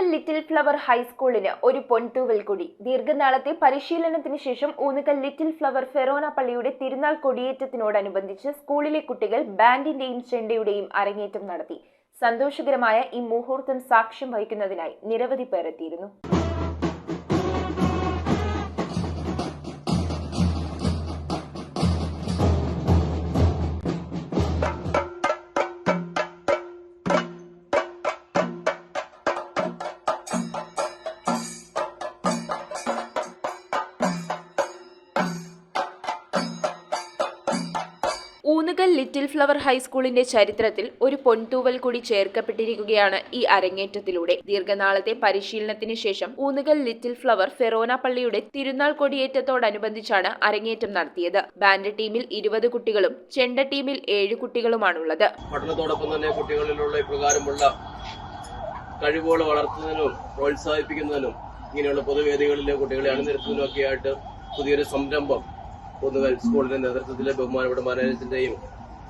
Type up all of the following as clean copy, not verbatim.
Oonnukal little flower ഹൈസ്കൂളിന് ഒരു പൊൻതൂവൽ കൊടി. ദീർഘനാളത്തെ പരിശീലനത്തിന് ശേഷം ഊന്നുകൽ ലിറ്റിൽ ഫ്ലവർ ഫെറോന പള്ളിയുടെ തിരുനാൾ കൊടിയേറ്റത്തിനോടനുബന്ധിച്ച് സ്കൂളിലെ കുട്ടികൾ ബാൻഡിന്റെയും ചെണ്ടയുടെയും അരങ്ങേറ്റം നടത്തി. സന്തോഷകരമായ ഈ മുഹൂർത്തം സാക്ഷ്യം വഹിക്കുന്നതിനായി നിരവധി പേർ എത്തിയിരുന്നു. ഊന്നുകൽ ലിറ്റിൽ ഫ്ലവർ ഹൈസ്കൂളിന്റെ ചരിത്രത്തിൽ ഒരു പൊൻതൂവൽ കൂടി ചേർക്കപ്പെട്ടിരിക്കുകയാണ് ഈ അരങ്ങേറ്റത്തിലൂടെ. ദീർഘനാളത്തെ പരിശീലനത്തിന് ശേഷം ഊന്നുകൽ ലിറ്റിൽ ഫ്ലവർ ഫെറോന പള്ളിയുടെ തിരുനാൾ കൊടിയേറ്റത്തോടനുബന്ധിച്ചാണ് അരങ്ങേറ്റം നടത്തിയത്. ബാൻഡ് ടീമിൽ 20 കുട്ടികളും ചെണ്ട ടീമിൽ 7 കുട്ടികളുമാണുള്ളത്. പഠനത്തോടൊപ്പം തന്നെ കുട്ടികളിലുള്ള ഇപ്രകാരമുള്ള കഴിവുകൾ വളർത്തുന്നതിനും പ്രോത്സാഹിപ്പിക്കുന്നതിനും ഇങ്ങനെയുള്ള പൊതുവേദികളിലെ കുട്ടികളെ അണിനിരത്തുന്നതിനും ഒക്കെയായിട്ട് പുതിയൊരു സംരംഭം ഊന്നുകൽ സ്കൂളിന്റെ നേതൃത്വത്തിലെ ബഹുമാനപ്പെട്ട മാനേജറിന്റെയും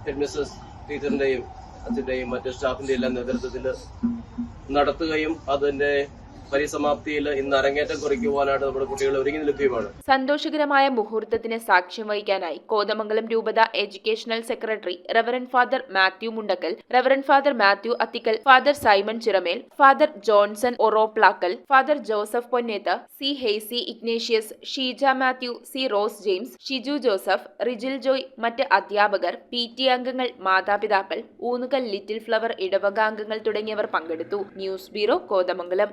ഹെഡ്മിസ്ട്രസ് ടീച്ചറിന്റെയും അച്ഛന്റെയും മറ്റ് സ്റ്റാഫിന്റെ എല്ലാം നേതൃത്വത്തിൽ നടത്തുകയും അതിന്റെ പരിസമാപ്തിയിൽ ഇന്ന് അരങ്ങേറ്റം കുറിക്കുവാനായിട്ട് നമ്മുടെ കുട്ടികൾ ഒരുങ്ങി നിൽക്കുകയുമാണ്. സന്തോഷകരമായ മുഹൂർത്തത്തിന് സാക്ഷ്യം വഹിക്കാനായി കോതമംഗലം രൂപത educational secretary reverend father Mathew Mundakkal, reverend father Mathew Athikkal, father Simon Chiramel, father Johnson Oroplakkal, father Joseph Ponnethu, സി ഹെയ്സി ഇഗ്നേഷ്യസ്, ഷീജ മാത്യു, സി റോസ് ജെയിംസ്, ഷിജു ജോസഫ്, റിജിൽ ജോയ്, മറ്റ് അധ്യാപകർ, PTA അംഗങ്ങൾ, മാതാപിതാക്കൾ, ഊന്നുകൽ ലിറ്റിൽ ഫ്ലവർ ഇടവകാംഗങ്ങൾ തുടങ്ങിയവർ പങ്കെടുത്തു. News bureau, Kothamangalam.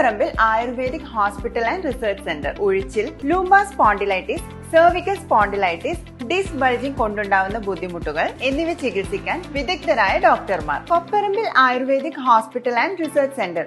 Kopparambil Ayurvedic hospital and research centre. ഉഴിച്ചിൽ, lumbar spondylitis, cervical spondylitis, disc bulging കൊണ്ടുണ്ടാവുന്ന ബുദ്ധിമുട്ടുകൾ എന്നിവ ചികിത്സിക്കാൻ വിദഗ്ധരായ ഡോക്ടർമാർ. Kopparambil Ayurvedic hospital and research centre.